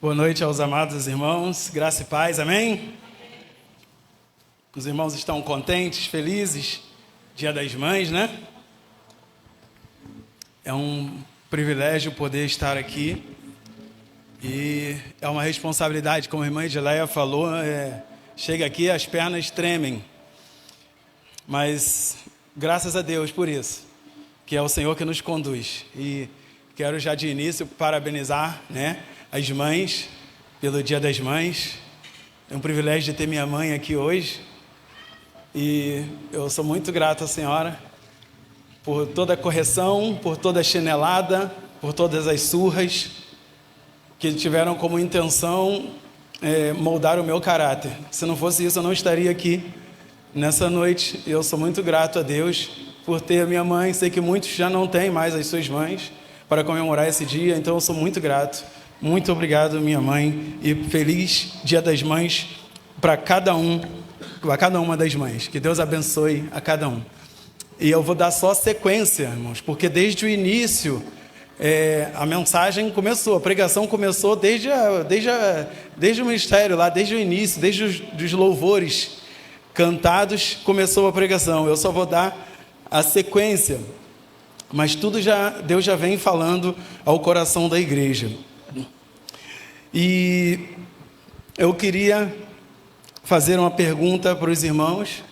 Boa noite aos amados irmãos, graça e paz, amém? Os irmãos estão contentes, felizes, Dia das Mães, né? É um privilégio poder estar aqui e é uma responsabilidade, como a irmã Edileia falou, chega aqui as pernas tremem, mas graças a Deus por isso, que é o Senhor que nos conduz. E quero já de início parabenizar, né, as mães pelo Dia das Mães. É um privilégio de ter minha mãe aqui hoje e eu sou muito grato à senhora por toda a correção, por toda a chinelada, por todas as surras que tiveram como intenção moldar o meu caráter. Se não fosse isso, eu não estaria aqui nessa noite. Eu sou muito grato a Deus por ter a minha mãe. Sei que muitos já não têm mais as suas mães para comemorar esse dia, então eu sou muito grato. Muito obrigado, minha mãe, e feliz Dia das Mães para cada uma das mães. Que Deus abençoe a cada um. E eu vou dar só sequência, irmãos, porque desde o início a mensagem começou, a pregação começou desde o ministério lá, desde o início, desde os louvores cantados, começou a pregação. Eu só vou dar a sequência, mas Deus já vem falando ao coração da igreja. E eu queria fazer uma pergunta para os irmãos.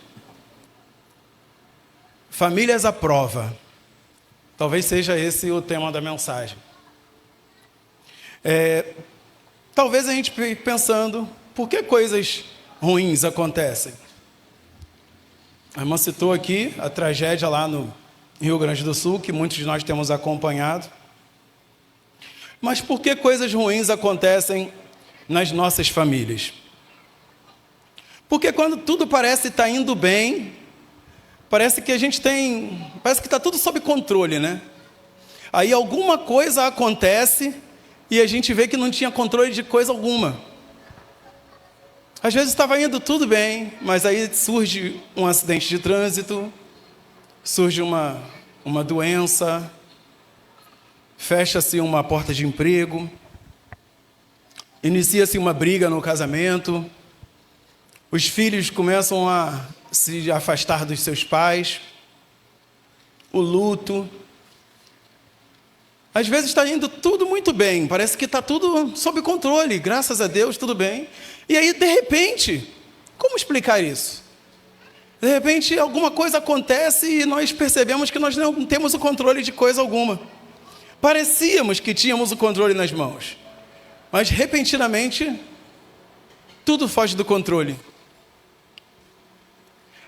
Famílias à prova. Talvez seja esse o tema da mensagem. Talvez a gente fique pensando, por que coisas ruins acontecem? A irmã citou aqui a tragédia lá no Rio Grande do Sul, que muitos de nós temos acompanhado. Mas por que coisas ruins acontecem nas nossas famílias? Porque quando tudo parece estar indo bem, parece que está tudo sob controle, né? Aí alguma coisa acontece e a gente vê que não tinha controle de coisa alguma. Às vezes estava indo tudo bem, mas aí surge um acidente de trânsito, surge uma doença, fecha-se uma porta de emprego, inicia-se uma briga no casamento, os filhos começam a se afastar dos seus pais, o luto. Às vezes está indo tudo muito bem, parece que está tudo sob controle, graças a Deus, tudo bem. E aí, de repente, como explicar isso? De repente, alguma coisa acontece e nós percebemos que nós não temos o controle de coisa alguma. Parecíamos que tínhamos o controle nas mãos, mas repentinamente tudo foge do controle.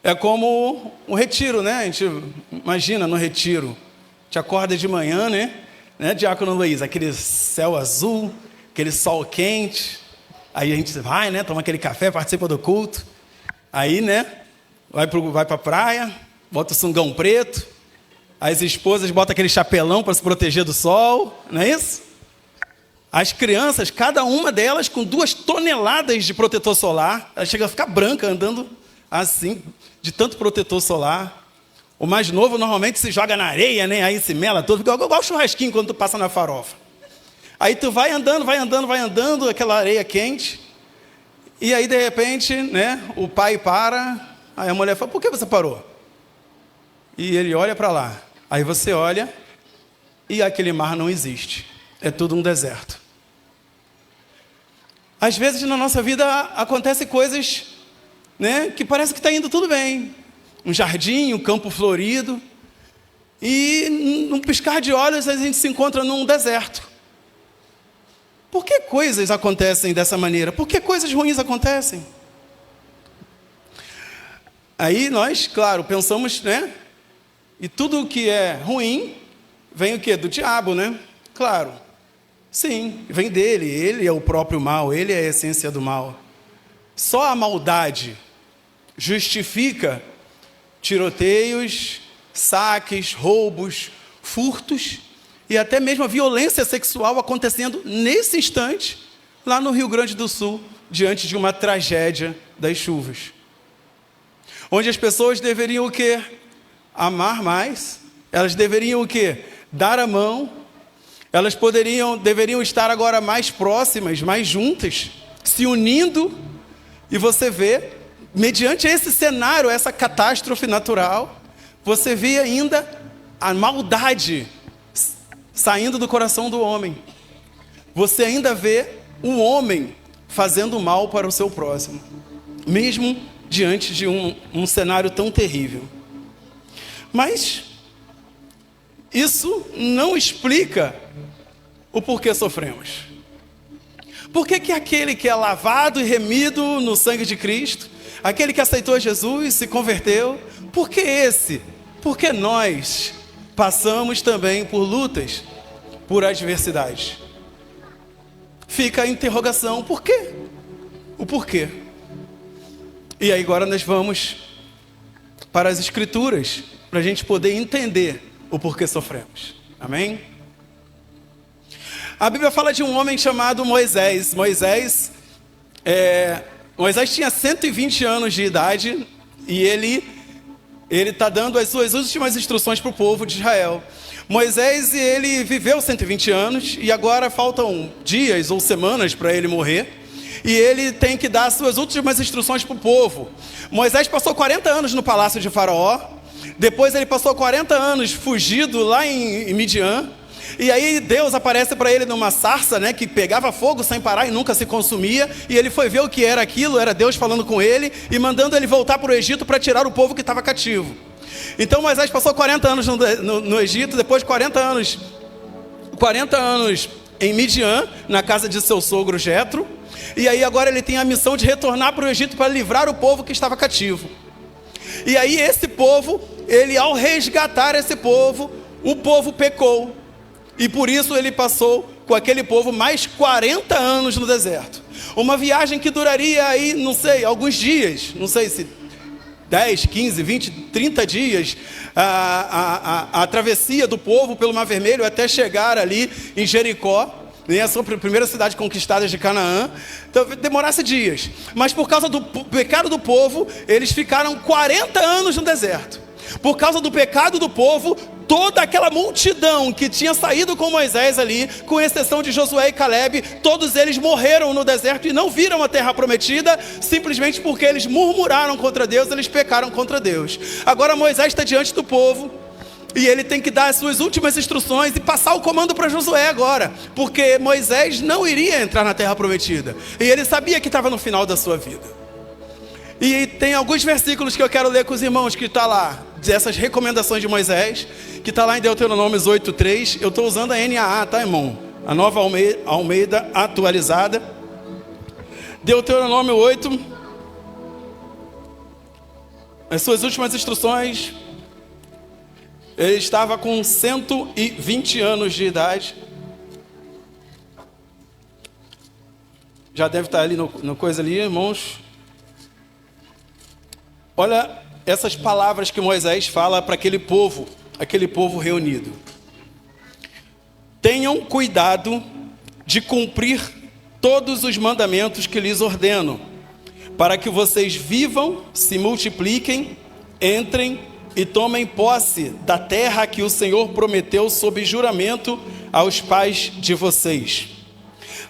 É como um retiro, né? A gente imagina no retiro, a gente acorda de manhã, né, Diácono Luiz, aquele céu azul, aquele sol quente, aí a gente vai, né, toma aquele café, participa do culto, aí, né, vai para a praia, bota o sungão preto, as esposas botam aquele chapelão para se proteger do sol, não é isso? As crianças, cada uma delas com 2 toneladas de protetor solar, ela chega a ficar branca andando assim, de tanto protetor solar. O mais novo normalmente se joga na areia, né? Aí se mela todo, igual o churrasquinho quando tu passa na farofa. Aí tu vai andando, aquela areia quente, e aí de repente, né, o pai para, aí a mulher fala, por que você parou? E ele olha para lá. Aí você olha e aquele mar não existe. É tudo um deserto. Às vezes na nossa vida acontecem coisas, né, que parece que está indo tudo bem. Um jardim, um campo florido. E num piscar de olhos a gente se encontra num deserto. Por que coisas acontecem dessa maneira? Por que coisas ruins acontecem? Aí nós, claro, pensamos, né? E tudo que é ruim, vem o quê? Do diabo, né? Claro. Sim, vem dele. Ele é o próprio mal, ele é a essência do mal. Só a maldade justifica tiroteios, saques, roubos, furtos e até mesmo a violência sexual acontecendo nesse instante, lá no Rio Grande do Sul, diante de uma tragédia das chuvas. Onde as pessoas deveriam o quê? Amar mais, elas deveriam o quê? Dar a mão, Elas deveriam estar agora mais próximas, mais juntas, se unindo. E você vê, mediante esse cenário, essa catástrofe natural, você vê ainda a maldade saindo do coração do homem. Você ainda vê o homem fazendo mal para o seu próximo, mesmo diante de um cenário tão terrível. Mas isso não explica o porquê sofremos. Por que aquele que é lavado e remido no sangue de Cristo, aquele que aceitou Jesus, se converteu, por que esse? Porque nós passamos também por lutas, por adversidades. Fica a interrogação, por quê? O porquê. E aí agora nós vamos para as Escrituras, para a gente poder entender o porquê sofremos. Amém? A Bíblia fala de um homem chamado Moisés. Moisés tinha 120 anos de idade e ele está dando as suas últimas instruções para o povo de Israel. Moisés, ele viveu 120 anos e agora faltam dias ou semanas para ele morrer. E ele tem que dar as suas últimas instruções para o povo. Moisés passou 40 anos no palácio de Faraó. Depois ele passou 40 anos fugido lá em Midian. E aí Deus aparece para ele numa sarça, né, que pegava fogo sem parar e nunca se consumia. E ele foi ver o que era aquilo, era Deus falando com ele e mandando ele voltar para o Egito para tirar o povo que estava cativo. Então Moisés passou 40 anos no Egito, depois de 40 anos em Midian, na casa de seu sogro Jetro. E aí agora ele tem a missão de retornar para o Egito para livrar o povo que estava cativo. E aí esse povo, ele ao resgatar esse povo, o povo pecou. E por isso ele passou com aquele povo mais 40 anos no deserto. Uma viagem que duraria aí, não sei, alguns dias, não sei se 10, 15, 20, 30 dias, a travessia do povo pelo Mar Vermelho até chegar ali em Jericó, a primeira cidade conquistada de Canaã. Então demorasse dias, mas por causa do pecado do povo, eles ficaram 40 anos no deserto. Por causa do pecado do povo, toda aquela multidão que tinha saído com Moisés ali, com exceção de Josué e Calebe, todos eles morreram no deserto e não viram a terra prometida, simplesmente porque eles murmuraram contra Deus, eles pecaram contra Deus. Agora Moisés está diante do povo e ele tem que dar as suas últimas instruções e passar o comando para Josué agora, porque Moisés não iria entrar na terra prometida e ele sabia que estava no final da sua vida. E tem alguns versículos que eu quero ler com os irmãos que está lá, dessas recomendações de Moisés, que está lá em Deuteronômio 8:3. Eu estou usando a NAA, tá, irmão? A nova Almeida atualizada. Deuteronômio 8. As suas últimas instruções. Ele estava com 120 anos de idade. Já deve estar ali no coisa ali, irmãos. Olha essas palavras que Moisés fala para aquele povo reunido. Tenham cuidado de cumprir todos os mandamentos que lhes ordeno, para que vocês vivam, se multipliquem, entrem e tomem posse da terra que o Senhor prometeu sob juramento aos pais de vocês.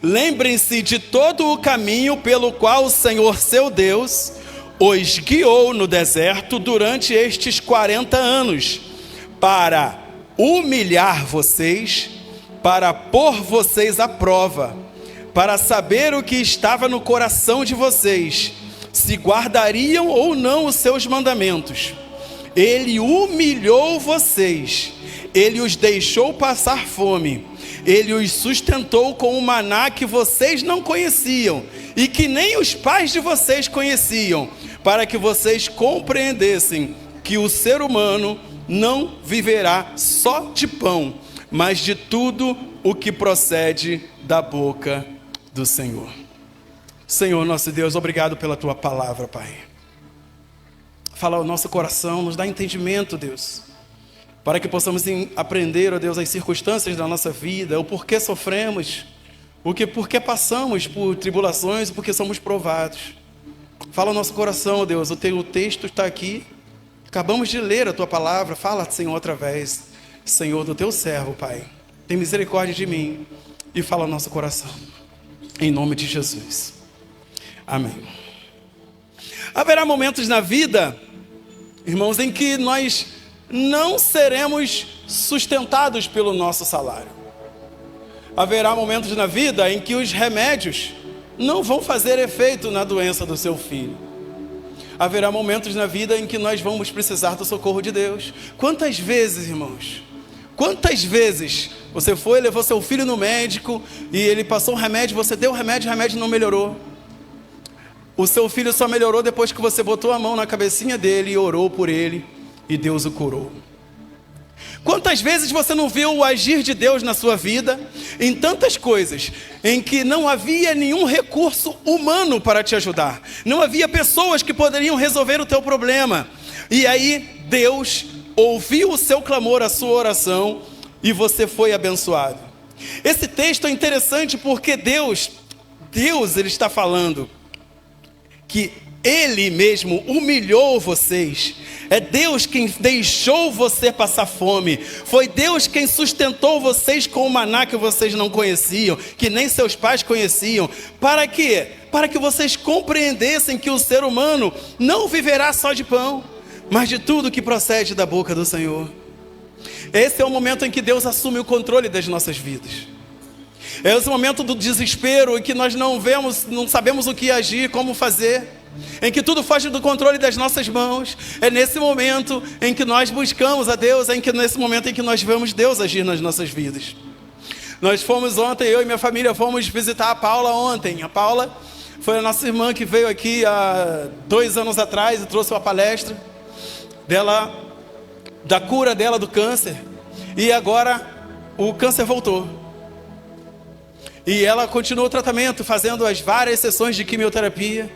Lembrem-se de todo o caminho pelo qual o Senhor, seu Deus, os guiou no deserto durante estes 40 anos, para humilhar vocês, para pôr vocês à prova, para saber o que estava no coração de vocês, se guardariam ou não os seus mandamentos. Ele humilhou vocês, ele os deixou passar fome, ele os sustentou com um maná que vocês não conheciam e que nem os pais de vocês conheciam, para que vocês compreendessem que o ser humano não viverá só de pão, mas de tudo o que procede da boca do Senhor. Senhor, nosso Deus, obrigado pela Tua palavra, Pai. Fala ao nosso coração, nos dá entendimento, Deus, para que possamos aprender, ó Deus, as circunstâncias da nossa vida, o porquê sofremos, porquê passamos por tribulações, porque somos provados. Fala ao nosso coração, ó Deus, o Teu texto está aqui, acabamos de ler a Tua palavra, fala, Senhor, através, Senhor, do Teu servo, Pai. tem misericórdia de mim e fala ao nosso coração. Em nome de Jesus. Amém. Haverá momentos na vida, irmãos, em que nós não seremos sustentados pelo nosso salário. Haverá momentos na vida em que os remédios não vão fazer efeito na doença do seu filho. Haverá momentos na vida em que nós vamos precisar do socorro de Deus. Quantas vezes, irmãos, quantas vezes você foi, levou seu filho no médico e ele passou um remédio, você deu o remédio não melhorou. O seu filho só melhorou depois que você botou a mão na cabecinha dele e orou por ele e Deus o curou. Quantas vezes você não viu o agir de Deus na sua vida em tantas coisas em que não havia nenhum recurso humano para te ajudar, não havia pessoas que poderiam resolver o teu problema, e aí Deus ouviu o seu clamor, a sua oração, e você foi abençoado. Esse texto é interessante porque Deus ele está falando que Ele mesmo humilhou vocês. É Deus quem deixou você passar fome. Foi Deus quem sustentou vocês com o maná que vocês não conheciam, que nem seus pais conheciam. Para quê? Para que vocês compreendessem que o ser humano não viverá só de pão, mas de tudo que procede da boca do Senhor. Esse é o momento em que Deus assume o controle das nossas vidas. É esse momento do desespero em que nós não sabemos o que agir, como fazer, em que tudo foge do controle das nossas mãos. É nesse momento em que nós buscamos a Deus, nesse momento em que nós vemos Deus agir nas nossas vidas. Nós fomos ontem, eu e minha família fomos visitar a Paula ontem. A Paula foi a nossa irmã que veio aqui há 2 anos atrás e trouxe uma palestra dela, da cura dela do câncer, e agora o câncer voltou. E ela continuou o tratamento, fazendo as várias sessões de quimioterapia.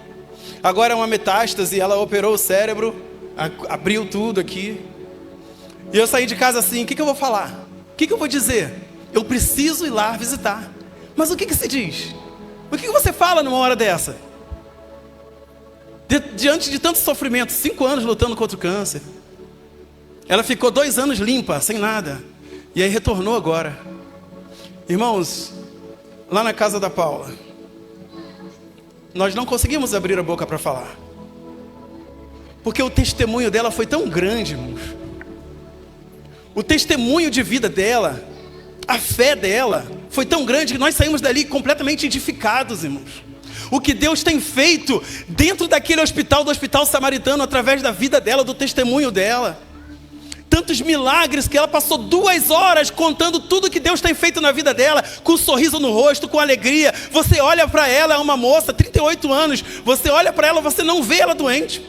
Agora é uma metástase, ela operou o cérebro, abriu tudo aqui. E eu saí de casa assim, o que eu vou falar? O que eu vou dizer? Eu preciso ir lá visitar. Mas o que se diz? O que você fala numa hora dessa? Diante de tanto sofrimento, 5 anos lutando contra o câncer. Ela ficou 2 anos limpa, sem nada. E aí retornou agora. Irmãos, lá na casa da Paula, nós não conseguimos abrir a boca para falar. Porque o testemunho dela foi tão grande, irmãos. O testemunho de vida dela, a fé dela, foi tão grande que nós saímos dali completamente edificados, irmãos. O que Deus tem feito dentro daquele hospital, do hospital samaritano, através da vida dela, do testemunho dela. Tantos milagres que ela passou 2 horas contando tudo que Deus tem feito na vida dela, com um sorriso no rosto, com alegria. Você olha para ela, é uma moça, 38 anos, você olha para ela, você não vê ela doente.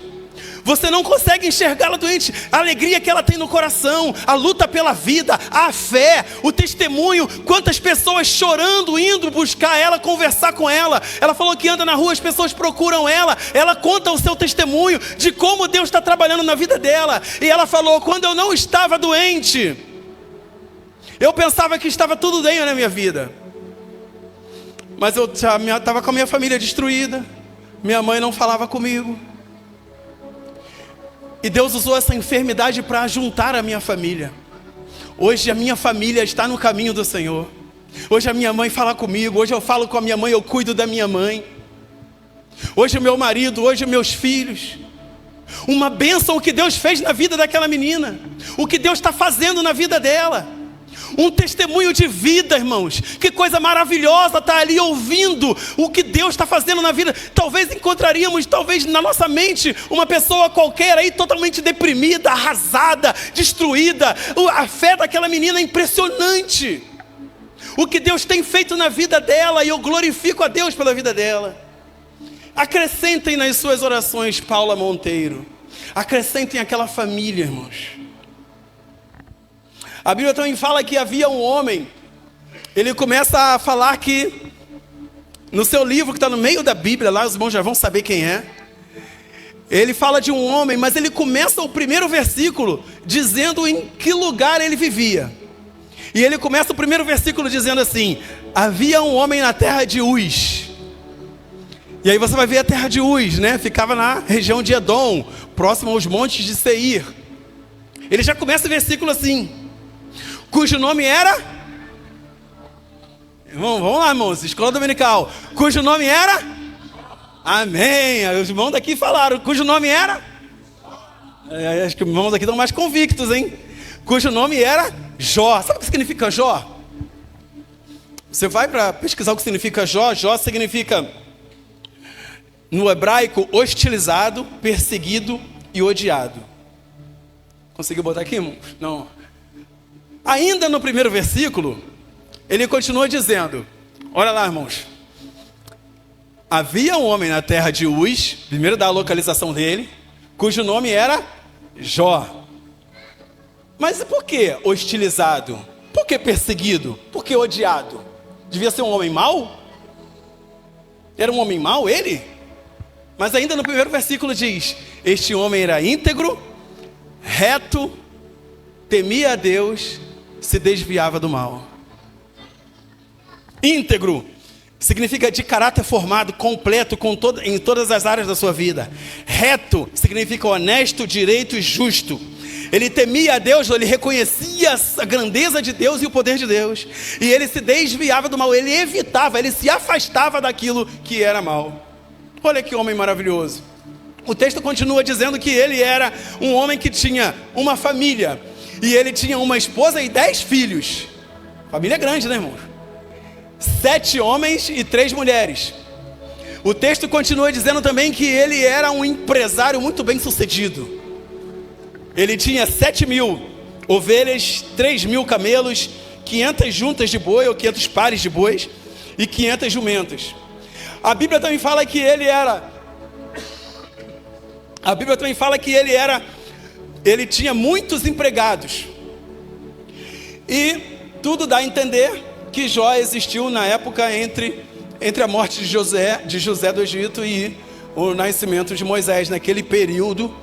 Você não consegue enxergá-la doente. A alegria que ela tem no coração, a luta pela vida, a fé, o testemunho. Quantas pessoas chorando, indo buscar ela, conversar com ela. Ela falou que anda na rua, as pessoas procuram ela. Ela conta o seu testemunho de como Deus está trabalhando na vida dela. E ela falou, quando eu não estava doente, eu pensava que estava tudo bem na minha vida. Mas eu estava com a minha família destruída. Minha mãe não falava comigo. E Deus usou essa enfermidade para juntar a minha família. Hoje a minha família está no caminho do Senhor. Hoje a minha mãe fala comigo. Hoje eu falo com a minha mãe, eu cuido da minha mãe. Hoje o meu marido, hoje meus filhos. Uma bênção o que Deus fez na vida daquela menina. O que Deus está fazendo na vida dela. Um testemunho de vida, irmãos. Que coisa maravilhosa estar ali ouvindo o que Deus está fazendo na vida. Talvez encontraríamos, na nossa mente, uma pessoa qualquer aí totalmente deprimida, arrasada, destruída. A fé daquela menina é impressionante. O que Deus tem feito na vida dela, e eu glorifico a Deus pela vida dela. Acrescentem nas suas orações, Paula Monteiro. Acrescentem aquela família, irmãos. A Bíblia também fala que havia um homem. Ele começa a falar que, no seu livro que está no meio da Bíblia, lá os irmãos já vão saber quem é. Ele fala de um homem, mas ele começa o primeiro versículo dizendo em que lugar ele vivia. E ele começa o primeiro versículo dizendo assim: havia um homem na terra de Uz. E aí você vai ver a terra de Uz, né? Ficava na região de Edom, próximo aos montes de Seir. Ele já começa o versículo assim: cujo nome era Vamos lá, irmãos. Escola dominical. Cujo nome era? Amém. Os irmãos daqui falaram. Cujo nome era? Acho que os irmãos aqui estão mais convictos, hein? Cujo nome era Jó. Sabe o que significa Jó? Você vai para pesquisar o que significa Jó. Jó significa, no hebraico, hostilizado, perseguido e odiado. Conseguiu botar aqui, irmãos? Não. Ainda no primeiro versículo, ele continua dizendo, olha lá, irmãos. Havia um homem na terra de Uz, primeiro dá a localização dele, cujo nome era Jó. Mas por que hostilizado? Por que perseguido? Por que odiado? Devia ser um homem mau? Era um homem mau ele? Mas ainda no primeiro versículo diz, este homem era íntegro, reto, temia a Deus, se desviava do mal. Íntegro significa de caráter formado, completo, em todas as áreas da sua vida. Reto significa honesto, direito e justo. Ele temia a Deus, ele reconhecia a grandeza de Deus e o poder de Deus. E ele se desviava do mal, ele evitava, ele se afastava daquilo que era mal. Olha que homem maravilhoso. O texto continua dizendo que ele era um homem que tinha uma família. E ele tinha uma esposa e 10 filhos. Família grande, né, irmãos? 7 homens e 3 mulheres. O texto continua dizendo também que ele era um empresário muito bem sucedido. Ele tinha 7.000 ovelhas, 3.000 camelos, 500 juntas de boi ou 500 pares de bois e 500 jumentas. A Bíblia também fala que ele tinha muitos empregados. E tudo dá a entender que Jó existiu na época entre a morte de José do Egito e o nascimento de Moisés, naquele período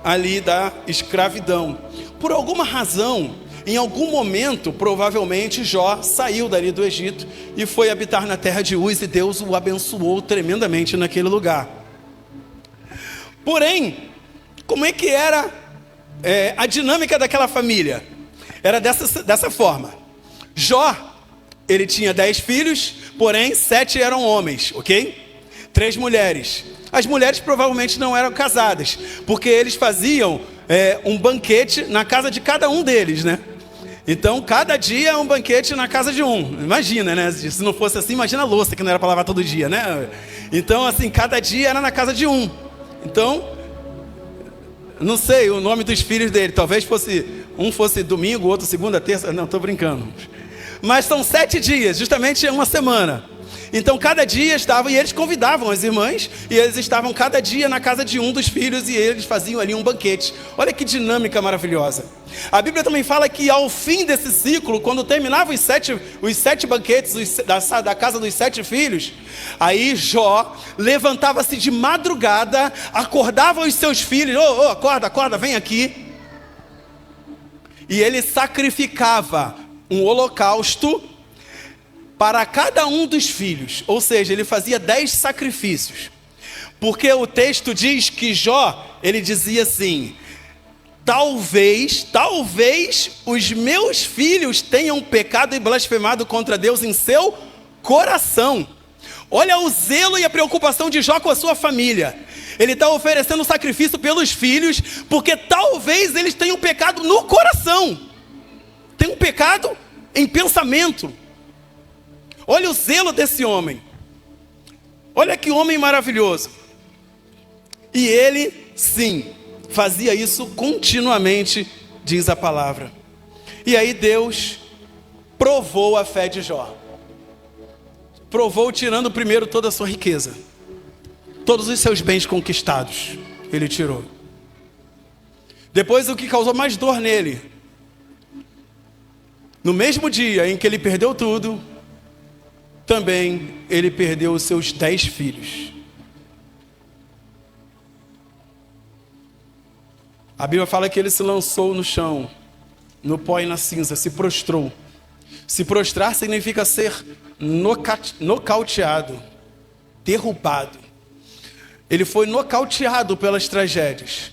ali da escravidão. Por alguma razão, em algum momento, provavelmente Jó saiu dali do Egito e foi habitar na terra de Uz, e Deus o abençoou tremendamente naquele lugar. Porém, como é que era a dinâmica daquela família? Era dessa forma. Jó, ele tinha 10 filhos, porém 7 eram homens, ok? 3 mulheres. As mulheres provavelmente não eram casadas, porque eles faziam um banquete na casa de cada um deles, né? Então, cada dia um banquete na casa de um. Imagina, né? Se não fosse assim, imagina a louça que não era para lavar todo dia, né? Então, assim, cada dia era na casa de um. Então, não sei o nome dos filhos dele. Talvez um fosse domingo, outro segunda, terça. Não, estou brincando. Mas são 7 dias, justamente uma semana. Então cada dia estavam, e eles convidavam as irmãs, e eles estavam cada dia na casa de um dos filhos, e eles faziam ali um banquete. Olha que dinâmica maravilhosa. A Bíblia também fala que ao fim desse ciclo, quando terminava os sete banquetes da casa dos 7 filhos, aí Jó levantava-se de madrugada, acordava os seus filhos, acorda, vem aqui. E ele sacrificava um holocausto para cada um dos filhos, ou seja, ele fazia 10 sacrifícios, porque o texto diz que Jó, ele dizia assim, talvez os meus filhos tenham pecado e blasfemado contra Deus em seu coração. Olha o zelo e a preocupação de Jó com a sua família. Ele está oferecendo sacrifício pelos filhos, porque talvez eles tenham pecado no coração, tenham pecado em pensamento. Olha o zelo desse homem. Olha que homem maravilhoso. E ele, sim, fazia isso continuamente, diz a palavra. E aí Deus provou a fé de Jó. Provou tirando primeiro toda a sua riqueza. Todos os seus bens conquistados, ele tirou. Depois, o que causou mais dor nele, no mesmo dia em que ele perdeu tudo, também ele perdeu os seus 10 filhos. A Bíblia fala que ele se lançou no chão, no pó e na cinza, se prostrou. Se prostrar significa ser nocauteado, derrubado. Ele foi nocauteado pelas tragédias,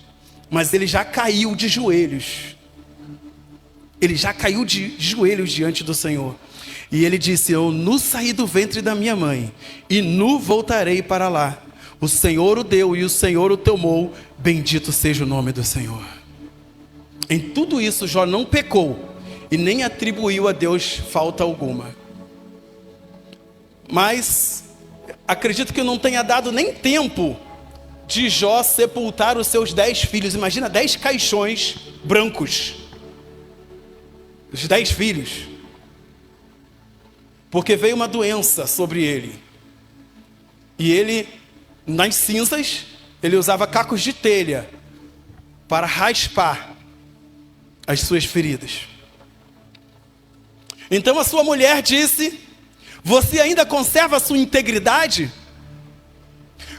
mas ele já caiu de joelhos. Ele já caiu de joelhos diante do Senhor. E ele disse: eu nu saí do ventre da minha mãe, e nu voltarei para lá. O Senhor o deu e o Senhor o tomou, bendito seja o nome do Senhor. Em tudo isso Jó não pecou e nem atribuiu a Deus falta alguma. Mas acredito que não tenha dado nem tempo de Jó sepultar os seus 10 filhos. Imagina 10 caixões brancos. Os 10 filhos. Porque veio uma doença sobre ele. E ele, nas cinzas, ele usava cacos de telha para raspar as suas feridas. Então a sua mulher disse: você ainda conserva a sua integridade?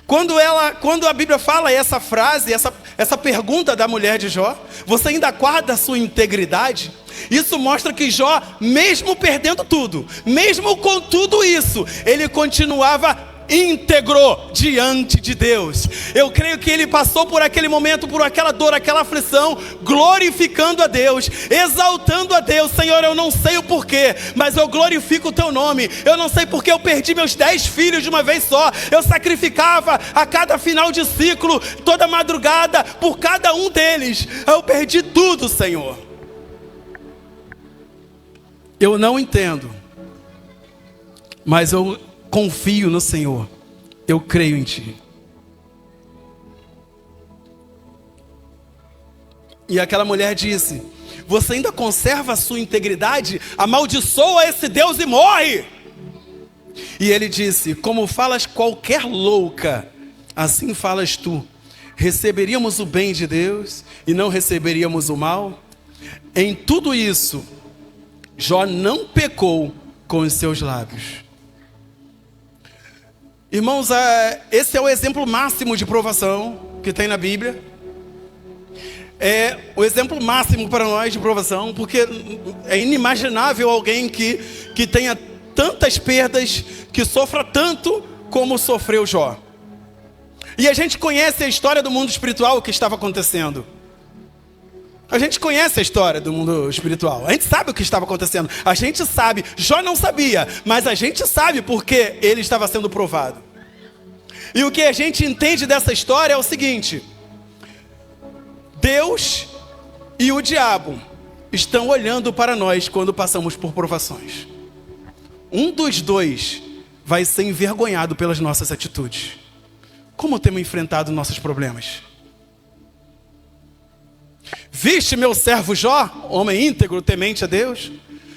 Quando a Bíblia fala essa frase, essa pergunta da mulher de Jó, você ainda guarda a sua integridade? Isso mostra que Jó, mesmo perdendo tudo, mesmo com tudo isso, ele continuava íntegro diante de Deus. Eu creio que ele passou por aquele momento, por aquela dor, aquela aflição, glorificando a Deus, exaltando a Deus. Senhor, eu não sei o porquê, mas eu glorifico o teu nome. Eu não sei porque eu perdi meus 10 filhos de uma vez só. Eu sacrificava a cada final de ciclo, toda madrugada, por cada um deles. Eu perdi tudo, Senhor. Eu não entendo, mas eu confio no Senhor, eu creio em Ti. E aquela mulher disse: você ainda conserva a sua integridade? Amaldiçoa esse Deus e morre. E ele disse: como falas qualquer louca, assim falas tu. Receberíamos o bem de Deus e não receberíamos o mal? Em tudo isso, Jó não pecou com os seus lábios. Irmãos, esse é o exemplo máximo de provação que tem na Bíblia. É o exemplo máximo para nós de provação, porque é inimaginável alguém que tenha tantas perdas, que sofra tanto como sofreu Jó. E a gente conhece a história do mundo espiritual, o que estava acontecendo. A gente conhece a história do mundo espiritual. A gente sabe o que estava acontecendo. A gente sabe. Jó não sabia, mas a gente sabe porque ele estava sendo provado. E o que a gente entende dessa história é o seguinte: Deus e o diabo estão olhando para nós quando passamos por provações. Um dos dois vai ser envergonhado pelas nossas atitudes. Como temos enfrentado nossos problemas? Viste meu servo Jó, homem íntegro, temente a Deus?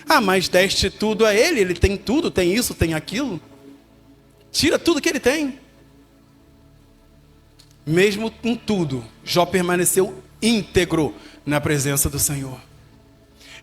Ah, mas deste tudo a ele, ele tem tudo, tem isso, tem aquilo. Tira tudo que ele tem. Mesmo com tudo, Jó permaneceu íntegro na presença do Senhor.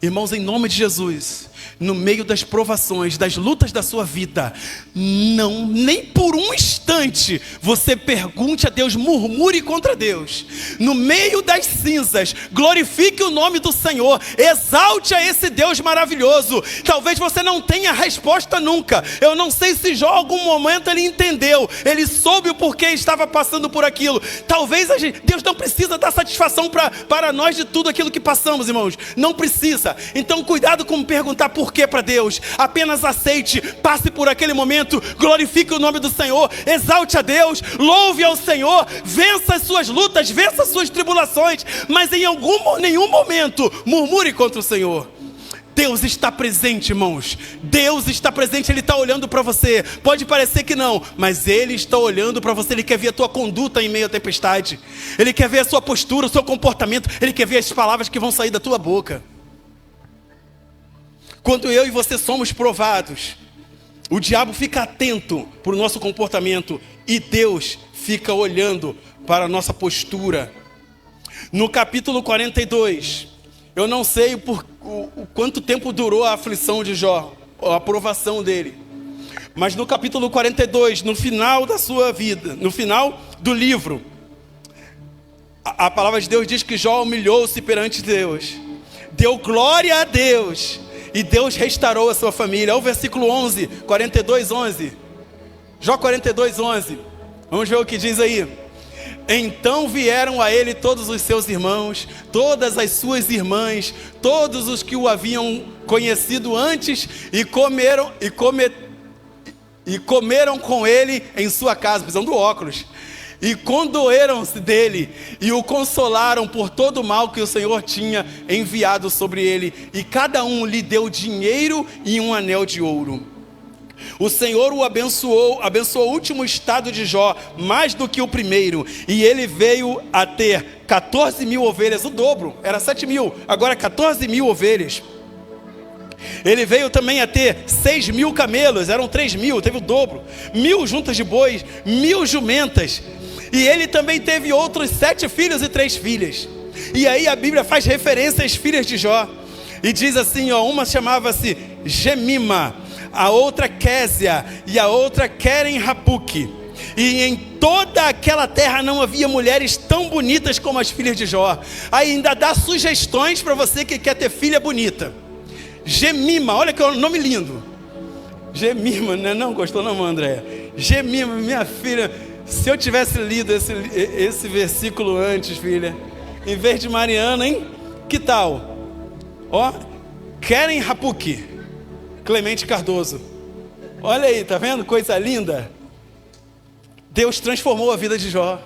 Irmãos, em nome de Jesus, no meio das provações, das lutas da sua vida, não, nem por um instante, você pergunte a Deus, murmure contra Deus. No meio das cinzas, glorifique o nome do Senhor, exalte a esse Deus maravilhoso. Talvez você não tenha resposta nunca. Eu não sei se Jó, em algum momento, ele entendeu, ele soube o porquê estava passando por aquilo. Talvez Deus não precisa dar satisfação para nós de tudo aquilo que passamos, irmãos. Não precisa. Então cuidado com perguntar por que para Deus. Apenas aceite, passe por aquele momento, glorifique o nome do Senhor, exalte a Deus, louve ao Senhor, vença as suas lutas, vença as suas tribulações, mas em nenhum momento murmure contra o Senhor. Deus está presente, irmãos. Deus está presente, Ele está olhando para você. Pode parecer que não, mas Ele está olhando para você. Ele quer ver a tua conduta em meio à tempestade. Ele quer ver a sua postura, o seu comportamento. Ele quer ver as palavras que vão sair da tua boca. Quando eu e você somos provados, o diabo fica atento para o nosso comportamento e Deus fica olhando para a nossa postura. No capítulo 42, eu não sei o quanto tempo durou a aflição de Jó, a provação dele. Mas no capítulo 42, no final da sua vida, no final do livro, a palavra de Deus diz que Jó humilhou-se perante Deus, deu glória a Deus, e Deus restaurou a sua família. Olha o versículo 11, 42, 11. Jó 42, 11. Vamos ver o que diz aí. Então vieram a ele todos os seus irmãos, todas as suas irmãs, todos os que o haviam conhecido antes, e comeram com ele em sua casa. Precisam do óculos. E condoeram-se dele e o consolaram por todo o mal que o Senhor tinha enviado sobre ele. E cada um lhe deu dinheiro e um anel de ouro. O Senhor o abençoou o último estado de Jó, mais do que o primeiro. E ele veio a ter 14.000 ovelhas, o dobro, era 7.000, agora 14.000 ovelhas. Ele veio também a ter 6.000 camelos, eram 3.000, teve o dobro. 1.000 juntas de bois, 1.000 jumentas. E ele também teve outros 7 filhos e 3 filhas. E aí a Bíblia faz referência às filhas de Jó. E diz assim, ó, uma chamava-se Gemima, a outra Késia e a outra Queren-Hapuque. E em toda aquela terra não havia mulheres tão bonitas como as filhas de Jó. Aí ainda dá sugestões para você que quer ter filha bonita. Gemima, olha que nome lindo. Gemima, né? Não gostou não, Andréia? Gemima, minha filha. Se eu tivesse lido esse versículo antes, filha, em vez de Mariana, hein? Que tal? Ó, Queren-Hapuque, Clemente Cardoso. Olha aí, tá vendo? Coisa linda. Deus transformou a vida de Jó.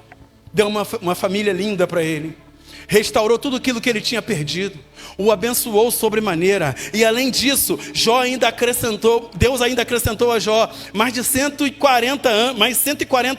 Deu uma família linda para ele. Restaurou tudo aquilo que ele tinha perdido. O abençoou sobremaneira. E além disso, Deus ainda acrescentou a Jó mais 140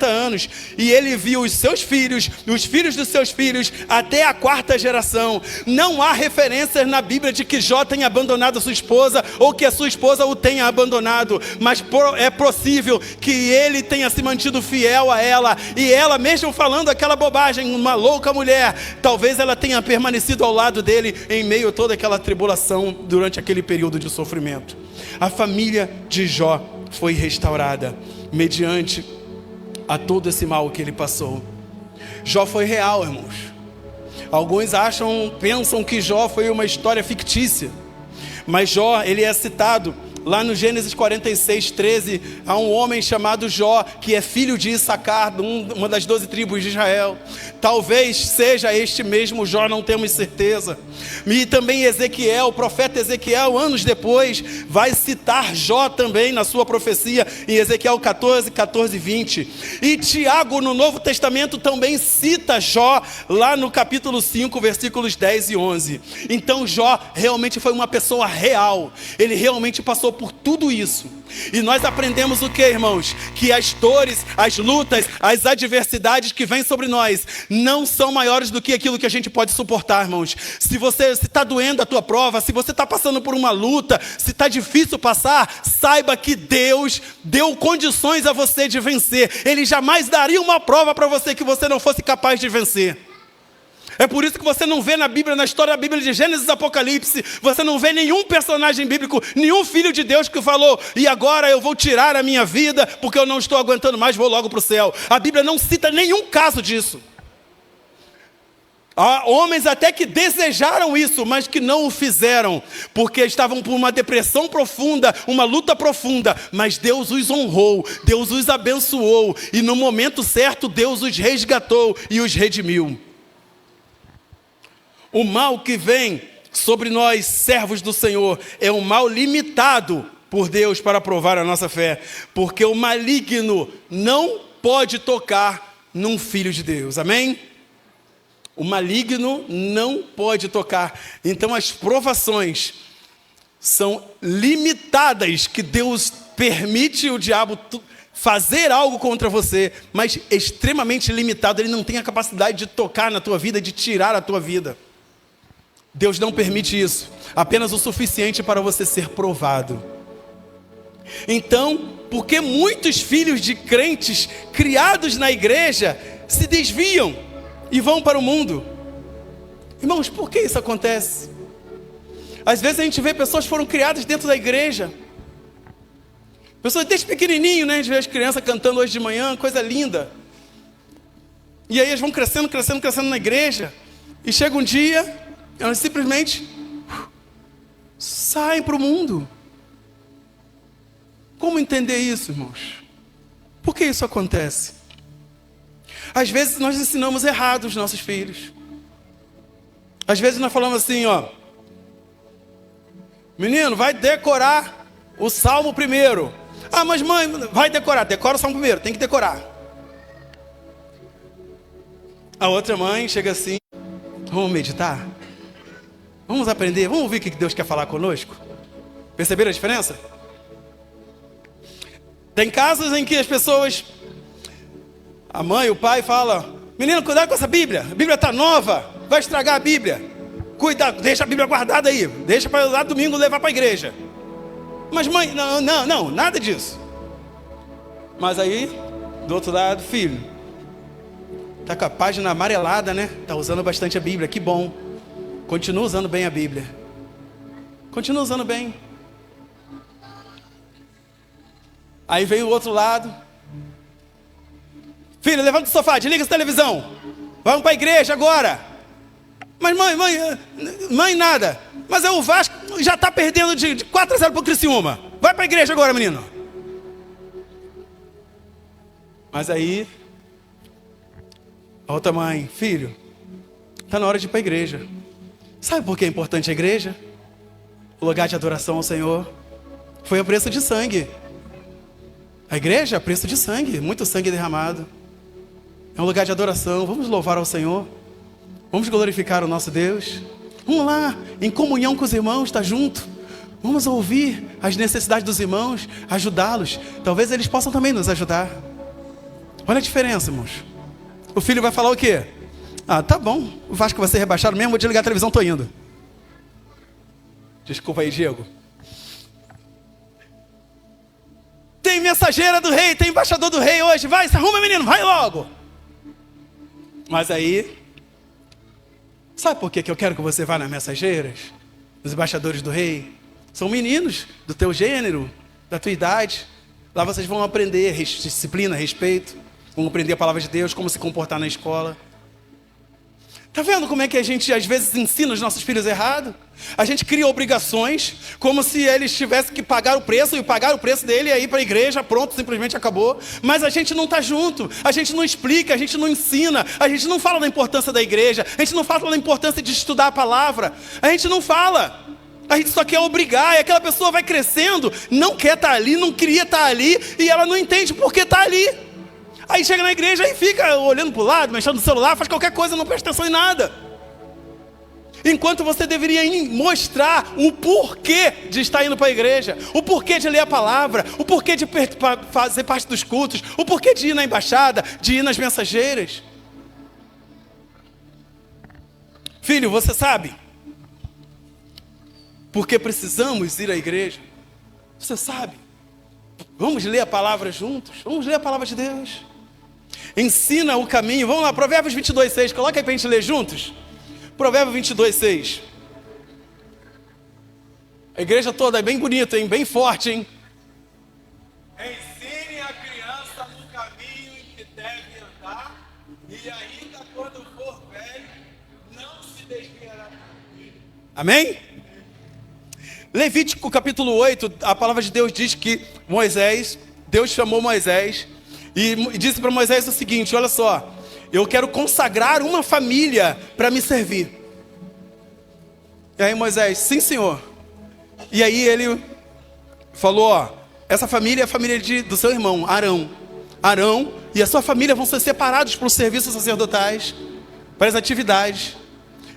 anos. E ele viu os seus filhos, os filhos dos seus filhos, até a 4ª geração. Não há referências na Bíblia de que Jó tenha abandonado a sua esposa, ou que a sua esposa o tenha abandonado. Mas é possível que ele tenha se mantido fiel a ela. E ela, mesmo falando aquela bobagem, uma louca mulher, talvez ela tenha permanecido ao lado dele em meio a toda aquela tribulação durante aquele período de sofrimento. A família de Jó foi restaurada mediante a todo esse mal que ele passou. Jó foi real, irmãos. Alguns pensam que Jó foi uma história fictícia, mas Jó, ele é citado lá no Gênesis 46:13, há um homem chamado Jó, que é filho de Issacar, uma das 12 tribos de Israel. Talvez seja este mesmo Jó, não temos certeza. E também Ezequiel, o profeta Ezequiel, anos depois, vai citar Jó também na sua profecia, em Ezequiel 14:20. E Tiago, no Novo Testamento, também cita Jó, lá no capítulo 5, versículos 10 e 11. Então Jó realmente foi uma pessoa real. Ele realmente passou por tudo isso. E nós aprendemos o que, irmãos? Que as dores, as lutas, as adversidades que vêm sobre nós não são maiores do que aquilo que a gente pode suportar, irmãos. Se está doendo a tua prova, se você está passando por uma luta, se está difícil passar, saiba que Deus deu condições a você de vencer. Ele jamais daria uma prova para você que você não fosse capaz de vencer. É por isso que você não vê na Bíblia, na história da Bíblia de Gênesis e Apocalipse, você não vê nenhum personagem bíblico, nenhum filho de Deus que falou, e agora eu vou tirar a minha vida, porque eu não estou aguentando mais, vou logo para o céu. A Bíblia não cita nenhum caso disso. Há homens até que desejaram isso, mas que não o fizeram, porque estavam por uma depressão profunda, uma luta profunda, mas Deus os honrou, Deus os abençoou, e no momento certo Deus os resgatou e os redimiu. O mal que vem sobre nós, servos do Senhor, é um mal limitado por Deus para provar a nossa fé, porque o maligno não pode tocar num filho de Deus, amém? O maligno não pode tocar. Então as provações são limitadas, que Deus permite o diabo fazer algo contra você, mas extremamente limitado. Ele não tem a capacidade de tocar na tua vida, de tirar a tua vida. Deus não permite isso, apenas o suficiente para você ser provado. Então, por que muitos filhos de crentes criados na igreja se desviam e vão para o mundo? Irmãos, por que isso acontece? Às vezes a gente vê pessoas que foram criadas dentro da igreja, pessoas desde pequenininho, né? A gente vê as crianças cantando hoje de manhã, coisa linda. E aí eles vão crescendo na igreja, e chega um dia, elas simplesmente saem para o mundo. Como entender isso, irmãos? Por que isso acontece? Às vezes nós ensinamos errado os nossos filhos. Às vezes nós falamos assim, ó: menino, vai decorar o Salmo primeiro. Ah, mas mãe, vai decorar. Decora o Salmo primeiro, tem que decorar. A outra mãe chega assim: vamos meditar? Vamos aprender? Vamos ouvir o que Deus quer falar conosco? Perceberam a diferença? Tem casos em que as pessoas, a mãe, o pai fala: menino, cuidado com essa Bíblia. A Bíblia está nova, vai estragar a Bíblia. Cuidado, deixa a Bíblia guardada aí. Deixa para lá domingo levar para a igreja. Mas mãe, não, nada disso. Mas aí, do outro lado, filho, está com a página amarelada, né? Está usando bastante a Bíblia, que bom. Continua usando bem a Bíblia. Continua usando bem. Aí vem o outro lado: filho, levanta do sofá, desliga essa televisão. Vamos para a igreja agora. Mas mãe, nada. Mas o Vasco já está perdendo de 4-0 para o Criciúma. Vai para a igreja agora, menino. Mas aí, a outra mãe: filho, está na hora de ir para a igreja. Sabe por que é importante a igreja? O lugar de adoração ao Senhor foi a preço de sangue. A igreja é a preço de sangue, muito sangue derramado. É um lugar de adoração. Vamos louvar ao Senhor. Vamos glorificar o nosso Deus. Vamos lá, em comunhão com os irmãos, estar junto. Vamos ouvir as necessidades dos irmãos, ajudá-los. Talvez eles possam também nos ajudar. Olha a diferença, irmãos. O filho vai falar o quê? Ah, tá bom, o Vasco vai ser rebaixado mesmo, vou desligar a televisão, tô indo. Desculpa aí, Diego. Tem mensageira do rei, tem embaixador do rei hoje. Vai, se arruma, menino, vai logo. Mas aí, sabe por que eu quero que você vá nas mensageiras? Os embaixadores do rei são meninos do teu gênero, da tua idade. Lá vocês vão aprender disciplina, respeito. Vão aprender a palavra de Deus, como se comportar na escola. Está vendo como é que a gente às vezes ensina os nossos filhos errado? A gente cria obrigações como se eles tivessem que pagar o preço, e pagar o preço dele é ir para a igreja, pronto, simplesmente acabou. Mas a gente não está junto, a gente não explica, a gente não ensina, a gente não fala da importância da igreja, a gente não fala da importância de estudar a palavra, a gente não fala. A gente só quer obrigar, e aquela pessoa vai crescendo, não quer estar ali, não queria estar ali, e ela não entende por que está ali. Aí chega na igreja e fica olhando para o lado, mexendo no celular, faz qualquer coisa, não presta atenção em nada. Enquanto você deveria mostrar o porquê de estar indo para a igreja, o porquê de ler a palavra, o porquê de fazer parte dos cultos, o porquê de ir na embaixada, de ir nas mensageiras. Filho, você sabe por que precisamos ir à igreja? Você sabe? Vamos ler a palavra juntos? Vamos ler a palavra de Deus. Ensina o caminho. Vamos lá, Provérbios 22:6. Coloca aí para a gente ler juntos. Provérbios 22:6. A igreja toda é bem bonita, hein? Bem forte, hein? Ensine a criança no caminho em que deve andar, e ainda quando for velho, não se desviará dele. Amém? Levítico capítulo 8, a palavra de Deus diz que Deus chamou Moisés e disse para Moisés o seguinte: olha só, eu quero consagrar uma família para me servir. E aí Moisés: sim, senhor. E aí ele falou: ó, essa família é a família do seu irmão, Arão. Arão e a sua família vão ser separados para os serviços sacerdotais, para as atividades.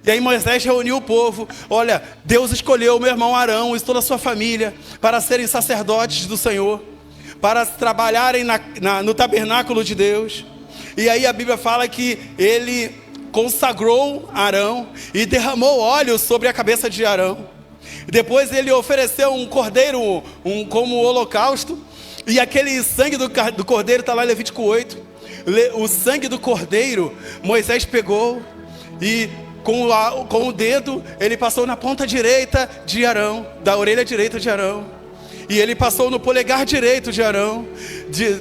E aí Moisés reuniu o povo: olha, Deus escolheu o meu irmão Arão e toda a sua família para serem sacerdotes do Senhor, para trabalharem no tabernáculo de Deus. E aí a Bíblia fala que ele consagrou Arão e derramou óleo sobre a cabeça de Arão. Depois ele ofereceu um cordeiro como holocausto, e aquele sangue do cordeiro está lá em Levítico 8. O sangue do cordeiro Moisés pegou e com o dedo ele passou na ponta direita de Arão, da orelha direita de Arão. E ele passou no polegar direito de Arão,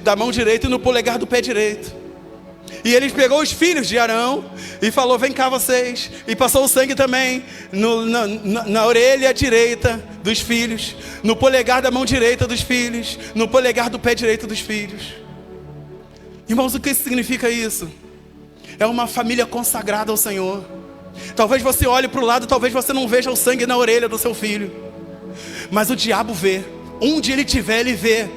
da mão direita, e no polegar do pé direito. E ele pegou os filhos de Arão e falou: vem cá vocês. E passou o sangue também na orelha direita dos filhos, no polegar da mão direita dos filhos, no polegar do pé direito dos filhos. Irmãos, o que significa isso? é uma família consagrada ao Senhor. Talvez você olhe para o lado, talvez você não veja o sangue na orelha do seu filho, mas o diabo vê. Onde ele estiver, ele vê.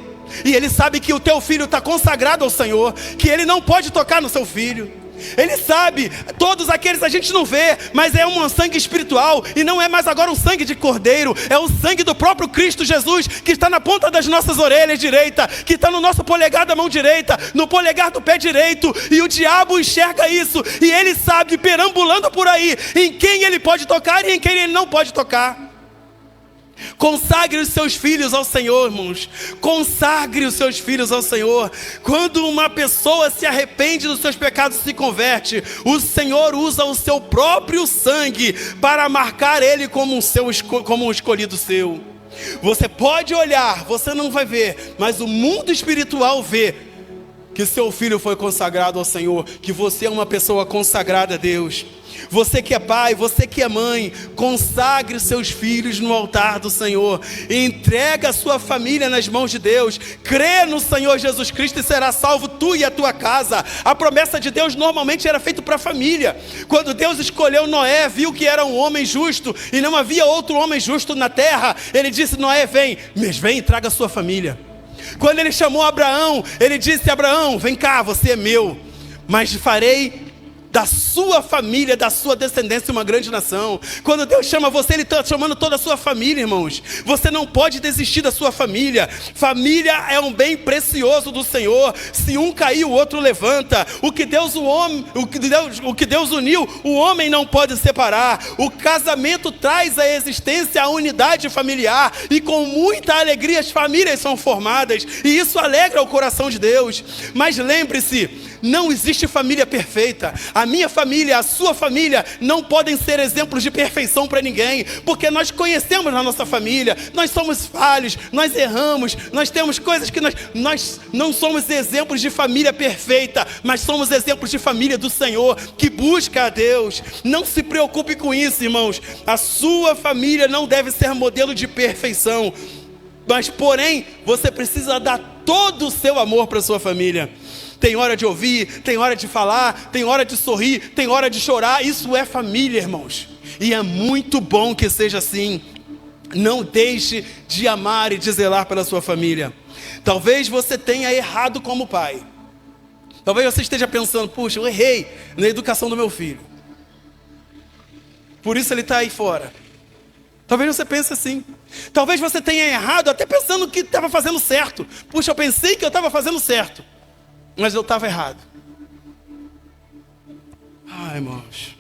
E ele sabe que o teu filho está consagrado ao Senhor, que ele não pode tocar no seu filho. Ele sabe, todos aqueles a gente não vê, mas é um sangue espiritual, e não é mais agora um sangue de cordeiro, é o sangue do próprio Cristo Jesus, que está na ponta das nossas orelhas direita, que está no nosso polegar da mão direita, no polegar do pé direito, e o diabo enxerga isso, e ele sabe, perambulando por aí, em quem ele pode tocar e em quem ele não pode tocar. Consagre os seus filhos ao Senhor, irmãos. Consagre os seus filhos ao Senhor. Quando uma pessoa se arrepende dos seus pecados e se converte, o Senhor usa o seu próprio sangue para marcar ele como um escolhido seu. Você pode olhar, você não vai ver, mas o mundo espiritual vê que seu filho foi consagrado ao Senhor, que você é uma pessoa consagrada a Deus. Você que é pai, você que é mãe, consagre seus filhos no altar do Senhor. Entrega a sua família nas mãos de Deus. Crê no Senhor Jesus Cristo e será salvo tu e a tua casa. A promessa de Deus normalmente era feita para a família. Quando Deus escolheu Noé, viu que era um homem justo e não havia outro homem justo na terra, ele disse: Noé, vem, mas vem e traga a sua família. Quando ele chamou Abraão, ele disse: Abraão, vem cá, você é meu, mas farei da sua família, da sua descendência, uma grande nação. Quando Deus chama você, Ele está chamando toda a sua família, irmãos. Você não pode desistir da sua família. Família é um bem precioso do Senhor. Se um cair, o outro levanta. O que Deus uniu, o homem não pode separar. O casamento traz à existência a unidade familiar, e com muita alegria as famílias são formadas, e isso alegra o coração de Deus. Mas lembre-se, não existe família perfeita. A minha família, a sua família não podem ser exemplos de perfeição para ninguém, porque nós conhecemos na nossa família, nós somos falhos, nós erramos, nós temos coisas que nós não somos exemplos de família perfeita, mas somos exemplos de família do Senhor, que busca a Deus. Não se preocupe com isso, irmãos. A sua família não deve ser modelo de perfeição, mas porém, você precisa dar todo o seu amor para a sua família. Tem hora de ouvir, tem hora de falar, tem hora de sorrir, tem hora de chorar. Isso é família, irmãos. E é muito bom que seja assim. Não deixe de amar e de zelar pela sua família. Talvez você tenha errado como pai. Talvez você esteja pensando: puxa, eu errei na educação do meu filho, por isso ele está aí fora. Talvez você pense assim. Talvez você tenha errado até pensando que estava fazendo certo. Puxa, eu pensei que eu estava fazendo certo, mas eu estava errado. Irmãos,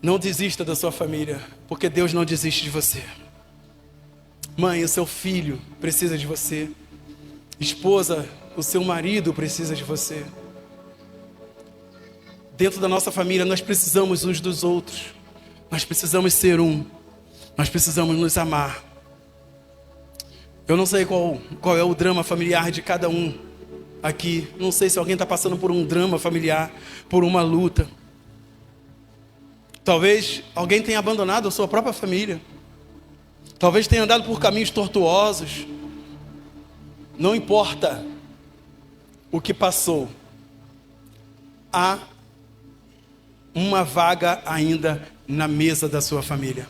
não desista da sua família, porque Deus não desiste de você. Mãe, o seu filho precisa de você. Esposa, o seu marido precisa de você. Dentro da nossa família nós precisamos uns dos outros. Nós precisamos ser um. Nós precisamos nos amar. Eu não sei qual é o drama familiar de cada um aqui. Não sei se alguém está passando por um drama familiar, por uma luta. Talvez alguém tenha abandonado a sua própria família. Talvez tenha andado por caminhos tortuosos. Não importa o que passou, há uma vaga ainda na mesa da sua família.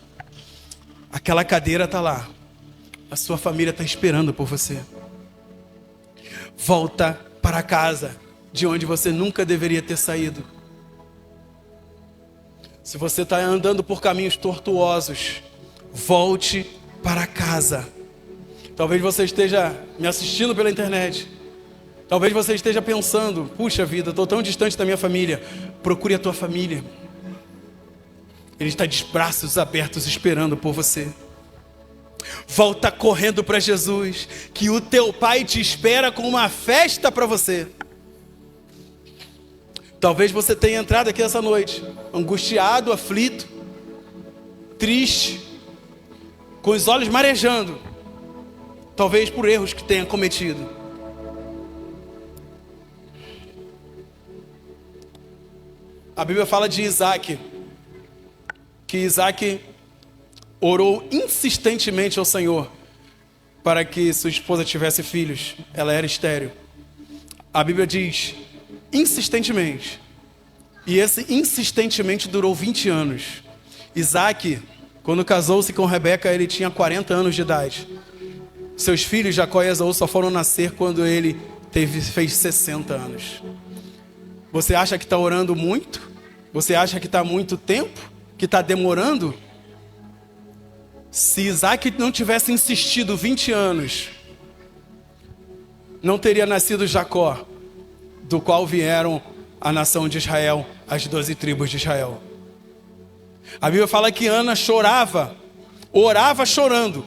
Aquela cadeira está lá. A sua família está esperando por você. Volta para casa, de onde você nunca deveria ter saído. Se você está andando por caminhos tortuosos, volte para casa. Talvez você esteja me assistindo pela internet. Talvez você esteja pensando: puxa vida, estou tão distante da minha família. Procure a tua família. Ele está de braços abertos esperando por você. Volta correndo para Jesus, que o teu pai te espera com uma festa para você. Talvez você tenha entrado aqui essa noite angustiado, aflito, triste, com os olhos marejando, talvez por erros que tenha cometido. A Bíblia fala de Isaac, que Isaac orou insistentemente ao Senhor para que sua esposa tivesse filhos. Ela era estéril. A Bíblia diz insistentemente. E esse insistentemente durou 20 anos. Isaac, quando casou-se com Rebeca, ele tinha 40 anos de idade. Seus filhos, Jacó e Esaú, só foram nascer quando ele fez 60 anos. Você acha que está orando muito? Você acha que está muito tempo? Que está demorando? Se Isaac não tivesse insistido 20 anos, não teria nascido Jacó, do qual vieram a nação de Israel, as 12 tribos de Israel. A Bíblia fala que Ana chorava, orava chorando.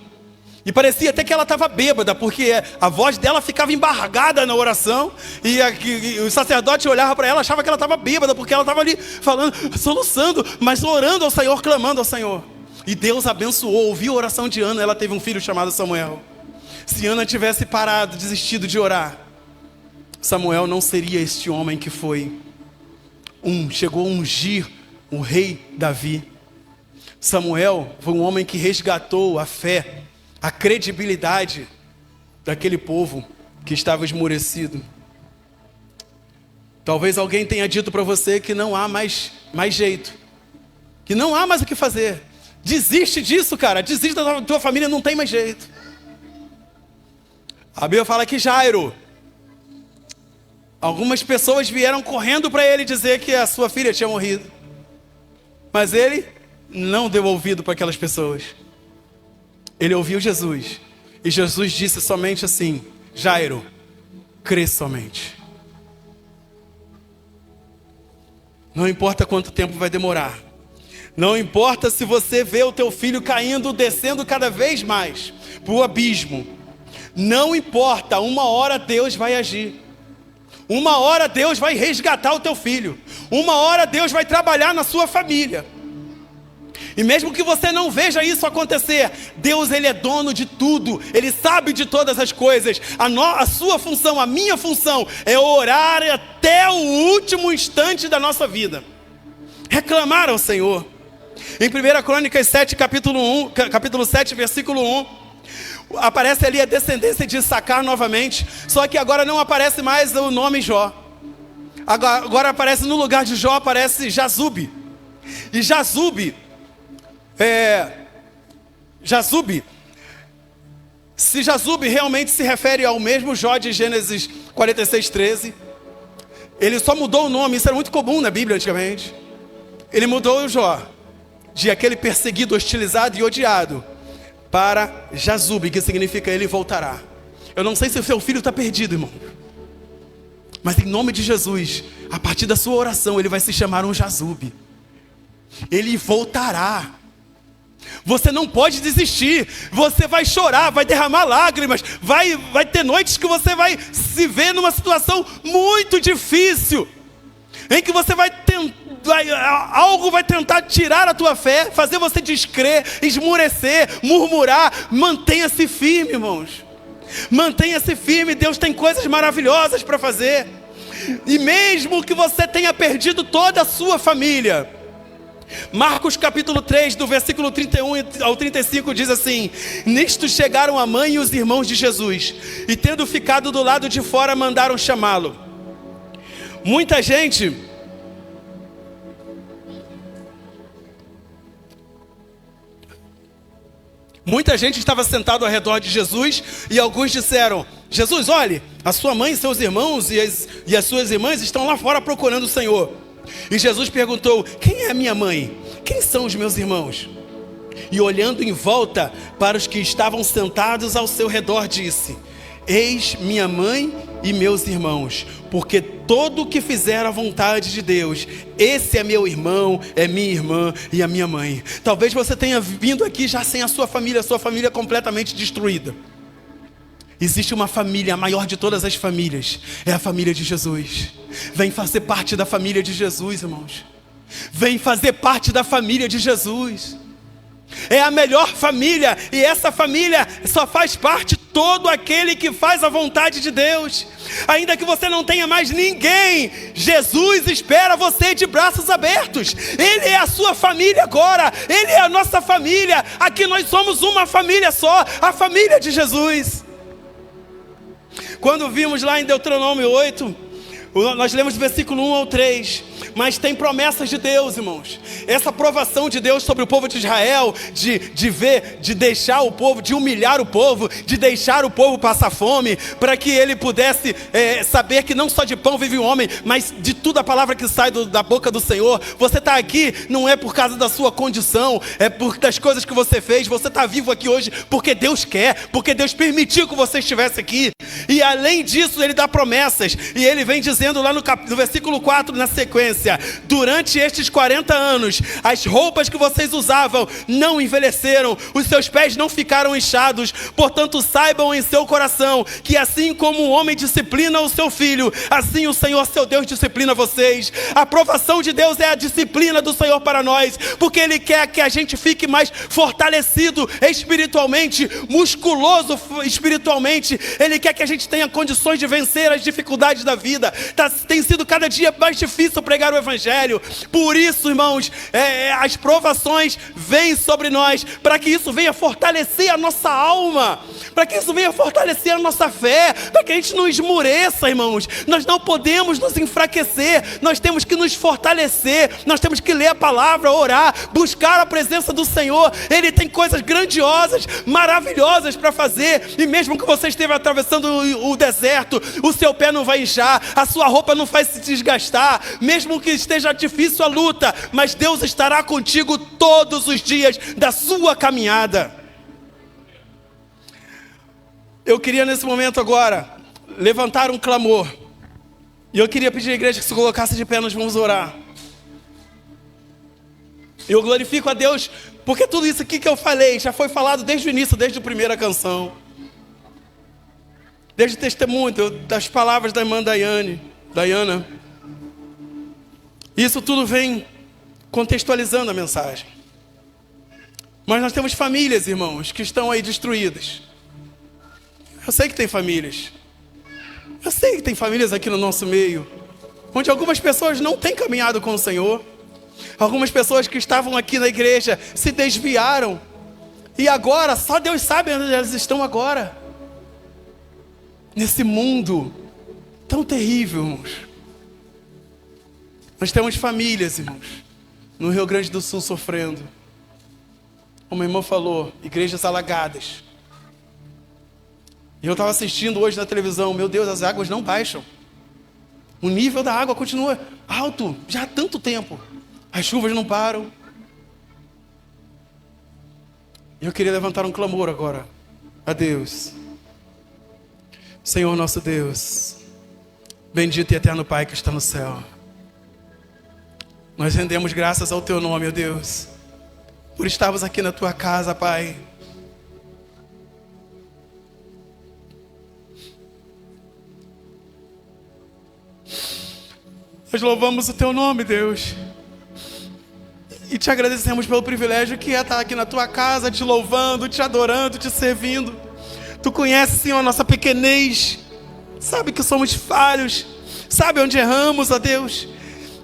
E parecia até que ela estava bêbada, porque a voz dela ficava embargada na oração. E o sacerdote olhava para ela, achava que ela estava bêbada, porque ela estava ali falando, soluçando, mas orando ao Senhor, clamando ao Senhor. E Deus abençoou, ouviu a oração de Ana, ela teve um filho chamado Samuel. Se Ana tivesse parado, desistido de orar, Samuel não seria este homem que foi. Chegou a ungir o rei Davi. Samuel foi um homem que resgatou a fé, a credibilidade daquele povo que estava esmorecido. Talvez alguém tenha dito para você que não há mais jeito, que não há mais o que fazer. Desiste disso, cara, desiste da tua família, não tem mais jeito. A Bíblia fala que Jairo, algumas pessoas vieram correndo para ele dizer que a sua filha tinha morrido, mas ele não deu ouvido para aquelas pessoas. Ele ouviu Jesus, e Jesus disse somente assim: Jairo, crê somente. Não importa quanto tempo vai demorar, não importa se você vê o teu filho caindo, descendo cada vez mais para o abismo, não importa, uma hora Deus vai agir. Uma hora Deus vai resgatar o teu filho. Uma hora Deus vai trabalhar na sua família. E mesmo que você não veja isso acontecer, Deus, Ele é dono de tudo. Ele sabe de todas as coisas. A sua função, a minha função é orar até o último instante da nossa vida. Reclamar ao Senhor. Em 1 Crônicas 7, capítulo 7, versículo 1, aparece ali a descendência de Issacar novamente. Só que agora não aparece mais o nome Jó. Agora aparece no lugar de Jó, aparece Jazube. E Jazube, se Jazube realmente se refere ao mesmo Jó de Gênesis 46, 13, ele só mudou o nome. Isso era muito comum na Bíblia antigamente. Ele mudou o Jó de aquele perseguido, hostilizado e odiado para Jazube, que significa ele voltará. Eu não sei se o seu filho está perdido, irmão, mas em nome de Jesus, a partir da sua oração, ele vai se chamar um Jazube. Ele voltará. Você não pode desistir. Você vai chorar, vai derramar lágrimas, vai ter noites que você vai se ver numa situação muito difícil, em que você algo vai tentar tirar a tua fé, fazer você descrer, esmurecer, murmurar. Mantenha-se firme, irmãos. Mantenha-se firme. Deus tem coisas maravilhosas para fazer. E mesmo que você tenha perdido toda a sua família, Marcos capítulo 3, do versículo 31 ao 35 diz assim: nisto chegaram a mãe e os irmãos de Jesus, e tendo ficado do lado de fora, mandaram chamá-lo. Muita gente estava sentado ao redor de Jesus, e alguns disseram: Jesus, olhe, a sua mãe e seus irmãos e as suas irmãs estão lá fora procurando o Senhor. E Jesus perguntou: quem é a minha mãe? Quem são os meus irmãos? E olhando em volta para os que estavam sentados ao seu redor, disse: eis minha mãe e meus irmãos, porque todo o que fizer a vontade de Deus, esse é meu irmão, é minha irmã e a minha mãe. Talvez você tenha vindo aqui já sem a sua família completamente destruída. Existe uma família, a maior de todas as famílias, é a família de Jesus. Vem fazer parte da família de Jesus, irmãos. Vem fazer parte da família de Jesus. É a melhor família, e essa família só faz parte todo aquele que faz a vontade de Deus. Ainda que você não tenha mais ninguém, Jesus espera você de braços abertos. Ele é a sua família agora, Ele é a nossa família. Aqui nós somos uma família só, a família de Jesus. Quando vimos lá em Deuteronômio 8, Nós lemos do versículo 1 ao 3, mas tem promessas de Deus, irmãos. Essa aprovação de Deus sobre o povo de Israel, de deixar o povo, de humilhar o povo, de deixar o povo passar fome, para que ele pudesse saber que não só de pão vive o homem, mas de toda a palavra que sai da boca do Senhor. Você está aqui não é por causa da sua condição, é por das coisas que você fez. Você está vivo aqui hoje porque Deus quer, porque Deus permitiu que você estivesse aqui. E além disso, Ele dá promessas, e Ele vem dizendo lá no versículo 4, na sequência: durante estes 40 anos, as roupas que vocês usavam não envelheceram, os seus pés não ficaram inchados. Portanto, saibam em seu coração que assim como o homem disciplina o seu filho, assim o Senhor seu Deus disciplina vocês. A aprovação de Deus é a disciplina do Senhor para nós, porque Ele quer que a gente fique mais fortalecido espiritualmente, musculoso espiritualmente. Ele quer que a gente tenha condições de vencer as dificuldades da vida. Tem sido cada dia mais difícil pregar o Evangelho. Por isso, irmãos, as provações vêm sobre nós, para que isso venha fortalecer a nossa alma, para que isso venha fortalecer a nossa fé, para que a gente não esmoreça, irmãos. Nós não podemos nos enfraquecer, nós temos que nos fortalecer, nós temos que ler a palavra, orar, buscar a presença do Senhor. Ele tem coisas grandiosas, maravilhosas para fazer, e mesmo que você esteja atravessando o deserto, o seu pé não vai inchar, a sua roupa não vai se desgastar, mesmo que esteja difícil a luta, mas Deus estará contigo todos os dias da sua caminhada. Eu queria nesse momento agora levantar um clamor, e eu queria pedir à igreja que se colocasse de pé. Nós vamos orar. Eu glorifico a Deus, porque tudo isso aqui que eu falei já foi falado desde o início, desde a primeira canção, desde o testemunho das palavras da irmã Diana. Isso tudo vem contextualizando a mensagem. Mas nós temos famílias, irmãos, que estão aí destruídas. Eu sei que tem famílias. Eu sei que tem famílias aqui no nosso meio, onde algumas pessoas não têm caminhado com o Senhor. Algumas pessoas que estavam aqui na igreja se desviaram, e agora, só Deus sabe onde elas estão agora. Nesse mundo tão terrível, irmãos. Nós temos famílias, irmãos, no Rio Grande do Sul sofrendo. Como a irmã falou, igrejas alagadas. E eu estava assistindo hoje na televisão, meu Deus, as águas não baixam. O nível da água continua alto já há tanto tempo. As chuvas não param. E eu queria levantar um clamor agora a Deus. Senhor nosso Deus, bendito e eterno Pai que está no céu, nós rendemos graças ao Teu nome, ó Deus, por estarmos aqui na Tua casa, Pai. Nós louvamos o Teu nome, Deus, e Te agradecemos pelo privilégio que é estar aqui na Tua casa, Te louvando, Te adorando, Te servindo. Tu conheces, Senhor, a nossa pequenez, sabe que somos falhos, sabe onde erramos, ó Deus,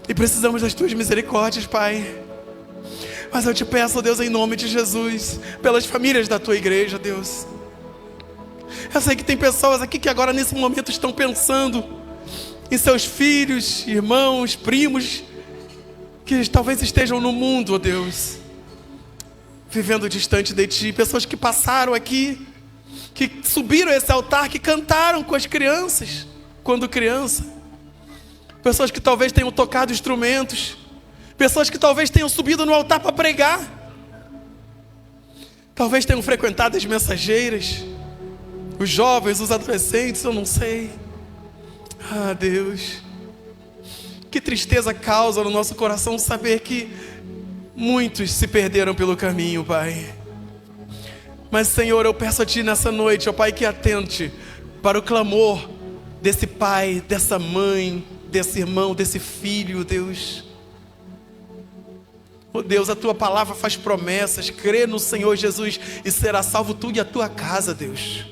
e precisamos das Tuas misericórdias, Pai. Mas eu Te peço, ó Deus, em nome de Jesus, pelas famílias da Tua igreja, Deus. Eu sei que tem pessoas aqui que agora nesse momento estão pensando em seus filhos, irmãos, primos, que talvez estejam no mundo, ó Deus, vivendo distante de Ti. Pessoas que passaram aqui, que subiram a esse altar, que cantaram com as crianças, quando criança. Pessoas que talvez tenham tocado instrumentos. Pessoas que talvez tenham subido no altar para pregar. Talvez tenham frequentado as mensageiras. Os jovens, os adolescentes, eu não sei. Ah, Deus, que tristeza causa no nosso coração saber que muitos se perderam pelo caminho, Pai. Mas, Senhor, eu peço a Ti nessa noite, ó Pai, que atente para o clamor desse pai, dessa mãe, desse irmão, desse filho, Deus. Oh Deus, a Tua palavra faz promessas. Crê no Senhor Jesus e será salvo tu e a tua casa, Deus.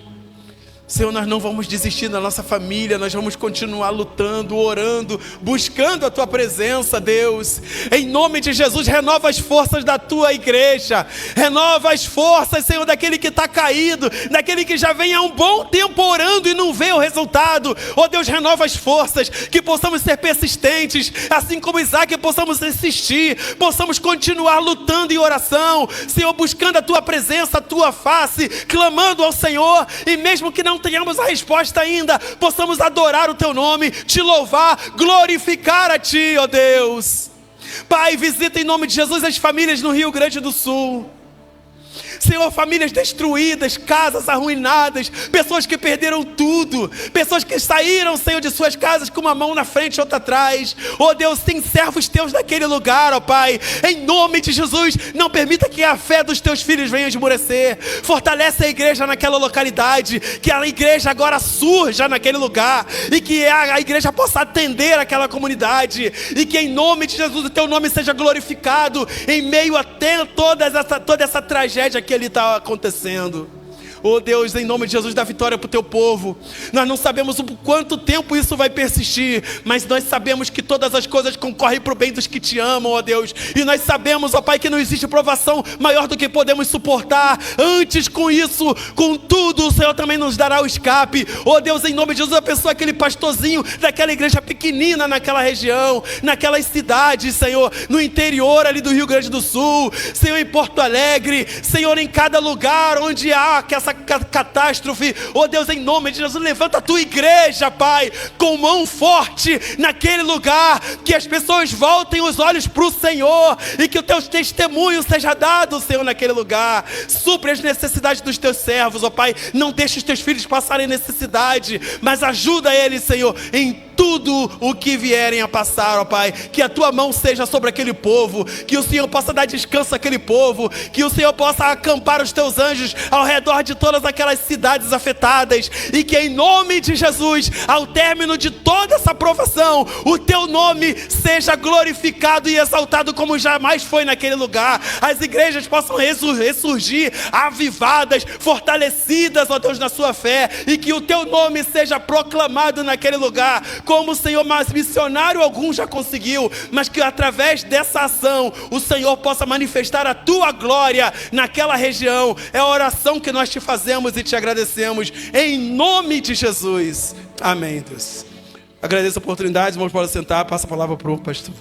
Senhor, nós não vamos desistir da nossa família, nós vamos continuar lutando, orando, buscando a Tua presença, Deus. Em nome de Jesus, renova as forças da Tua igreja, renova as forças, Senhor, daquele que está caído, daquele que já vem há um bom tempo orando e não vê o resultado. Ó Deus, renova as forças, que possamos ser persistentes, assim como Isaac, que possamos insistir, possamos continuar lutando em oração, Senhor, buscando a Tua presença, a Tua face, clamando ao Senhor, e mesmo que não tenhamos a resposta ainda, possamos adorar o Teu nome, Te louvar, glorificar a Ti, ó Deus. Pai, visita em nome de Jesus as famílias no Rio Grande do Sul. Senhor, famílias destruídas, casas arruinadas, pessoas que perderam tudo, pessoas que saíram, Senhor, de suas casas com uma mão na frente e outra atrás. Oh Deus, tem servos Teus naquele lugar, ó Pai. Em nome de Jesus, não permita que a fé dos Teus filhos venha esmorecer. Fortalece a igreja naquela localidade, que a igreja agora surja naquele lugar, e que a igreja possa atender aquela comunidade, e que em nome de Jesus o Teu nome seja glorificado em meio a toda essa tragédia que ali está acontecendo. Oh Deus, em nome de Jesus, dá vitória para o Teu povo. Nós não sabemos por quanto tempo isso vai persistir, mas nós sabemos que todas as coisas concorrem para o bem dos que Te amam, ó Deus. E nós sabemos, ó Pai, que não existe provação maior do que podemos suportar. Antes, com isso, com tudo, o Senhor também nos dará o escape. Oh Deus, em nome de Jesus, abençoa aquele pastorzinho daquela igreja pequenina naquela região, naquelas cidades, Senhor, no interior ali do Rio Grande do Sul, Senhor, em Porto Alegre, Senhor, em cada lugar onde há essa catástrofe. Oh Deus, em nome de Jesus, levanta a Tua igreja, Pai, com mão forte naquele lugar, que as pessoas voltem os olhos para o Senhor, e que o Teu testemunho seja dado, Senhor, naquele lugar. Supre as necessidades dos Teus servos, ó Pai. Não deixe os Teus filhos passarem necessidade, mas ajuda eles, Senhor, em tudo o que vierem a passar, ó Pai. Que a Tua mão seja sobre aquele povo, que o Senhor possa dar descanso àquele povo, que o Senhor possa acampar os Teus anjos ao redor de todas aquelas cidades afetadas, e que em nome de Jesus, ao término de toda essa provação, o Teu nome seja glorificado e exaltado como jamais foi naquele lugar. As igrejas possam ressurgir avivadas, fortalecidas, ó Deus, na sua fé, e que o Teu nome seja proclamado naquele lugar, como o Senhor, mas missionário algum já conseguiu, mas que através dessa ação o Senhor possa manifestar a Tua glória naquela região. É a oração que nós Te fazemos e Te agradecemos, em nome de Jesus. Amém, Deus. Agradeço a oportunidade, irmãos, podem sentar, passa a palavra para o pastor.